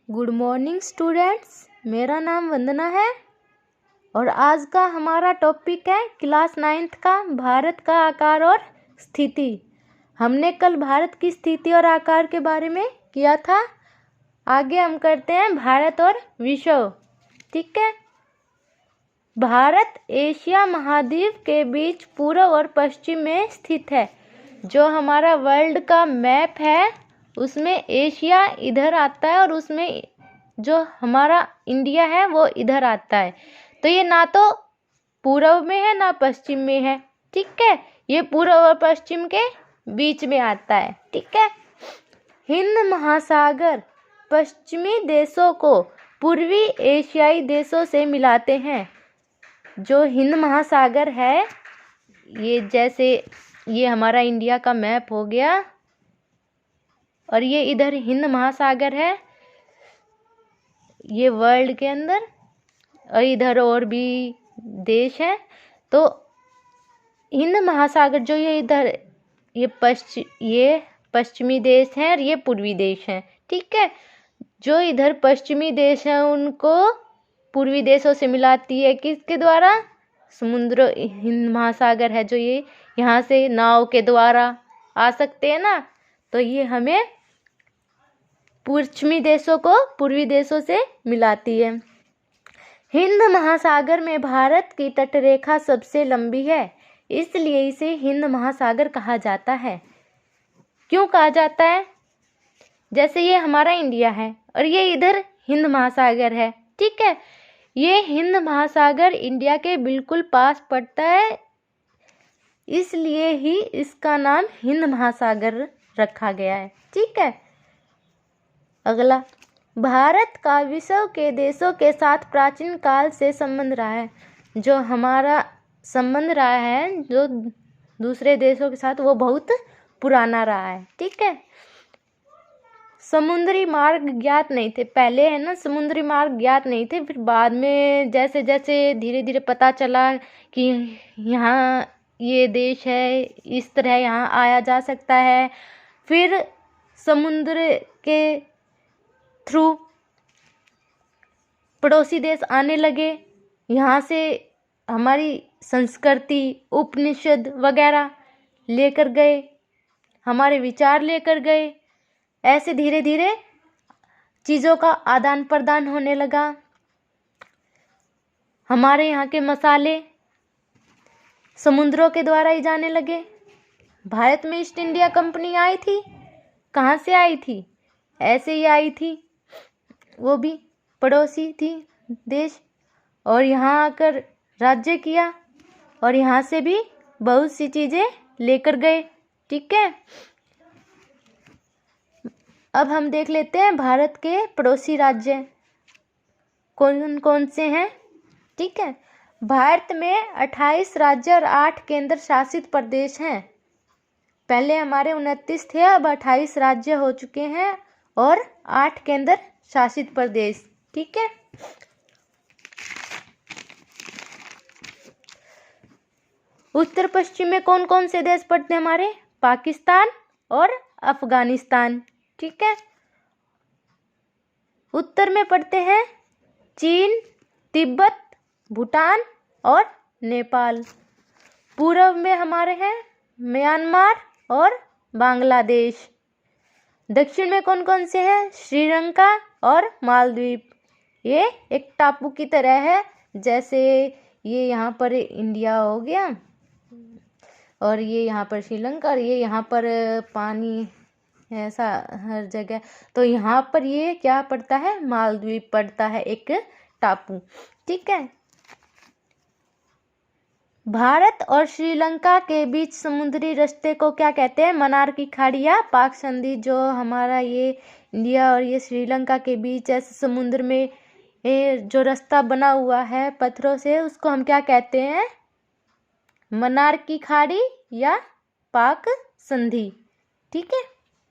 Good morning students, मेरा नाम वंदना है और आज का हमारा टॉपिक है क्लास 9th का भारत का आकार और स्थिति। हमने कल भारत की स्थिति और आकार के बारे में किया था। आगे हम करते हैं भारत और विश्व। ठीक है। भारत एशिया महाद्वीप के बीच पूर्व और पश्चिम में स्थित है। जो हमारा वर्ल्ड का मैप है उसमें एशिया इधर आता है और उसमें जो हमारा इंडिया है वो इधर आता है। तो ये ना तो पूर्व में है ना पश्चिम में है। ठीक है, ये पूर्व और पश्चिम के बीच में आता है। ठीक है। हिंद महासागर पश्चिमी देशों को पूर्वी एशियाई देशों से मिलाते हैं। जो हिंद महासागर है, ये जैसे ये हमारा इंडिया का मैप हो गया और ये इधर हिंद महासागर है, ये वर्ल्ड के अंदर, और इधर और भी देश है। तो हिंद महासागर जो ये इधर ये पश्चिमी देश है और ये पूर्वी देश है। ठीक है। जो इधर पश्चिमी देश है उनको पूर्वी देशों से मिलाती है किसके द्वारा? समुद्र हिंद महासागर है जो ये यहाँ से नाव के द्वारा आ सकते हैं ना, तो ये हमें पश्चिमी देशों को पूर्वी देशों से मिलाती है। हिंद महासागर में भारत की तटरेखा सबसे लंबी है, इसलिए इसे हिंद महासागर कहा जाता है। क्यों कहा जाता है? जैसे ये हमारा इंडिया है और ये इधर हिंद महासागर है। ठीक है। ये हिंद महासागर इंडिया के बिल्कुल पास पड़ता है, इसलिए ही इसका नाम हिंद महासागर रखा गया है। ठीक है। अगला, भारत का विश्व के देशों के साथ प्राचीन काल से संबंध रहा है। जो हमारा संबंध रहा है जो दूसरे देशों के साथ, वो बहुत पुराना रहा है। ठीक है। समुद्री मार्ग ज्ञात नहीं थे पहले, है ना, समुद्री मार्ग ज्ञात नहीं थे। फिर बाद में जैसे जैसे धीरे धीरे पता चला कि यहाँ ये देश है, इस तरह यहाँ आया जा सकता है, फिर समुद्र के थ्रू पड़ोसी देश आने लगे। यहाँ से हमारी संस्कृति, उपनिषद वगैरह लेकर गए, हमारे विचार लेकर गए। ऐसे धीरे धीरे चीज़ों का आदान प्रदान होने लगा। हमारे यहाँ के मसाले समुद्रों के द्वारा ही जाने लगे। भारत में ईस्ट इंडिया कंपनी आई थी, कहाँ से आई थी? ऐसे ही आई थी, वो भी पड़ोसी थी देश, और यहाँ आकर राज्य किया और यहाँ से भी बहुत सी चीज़ें लेकर गए। ठीक है। अब हम देख लेते हैं भारत के पड़ोसी राज्य कौन कौन से हैं। ठीक है। भारत में 28 राज्य और 8 केंद्र शासित प्रदेश हैं। पहले हमारे 29 थे, अब 28 राज्य हो चुके हैं और 8 केंद्र शासित प्रदेश। ठीक है। उत्तर पश्चिम में कौन कौन से देश पड़ते हैं हमारे? पाकिस्तान और अफगानिस्तान। ठीक है। उत्तर में पड़ते हैं चीन, तिब्बत, भूटान और नेपाल। पूर्व में हमारे हैं म्यांमार और बांग्लादेश। दक्षिण में कौन कौन से हैं? श्रीलंका और मालदीव। ये एक टापू की तरह है, जैसे ये यहाँ पर इंडिया हो गया और ये यहाँ पर श्रीलंका और ये यहाँ पर पानी ऐसा हर जगह। तो यहाँ पर ये क्या पड़ता है? मालदीव पड़ता है, एक टापू। ठीक है। भारत और श्रीलंका के बीच समुद्री रास्ते को क्या कहते हैं? मन्नार की खाड़ी या पाक संधि। जो हमारा ये इंडिया और ये श्रीलंका के बीच ऐसे समुद्र में जो रास्ता बना हुआ है पत्थरों से, उसको हम क्या कहते हैं? मन्नार की खाड़ी या पाक संधि। ठीक है।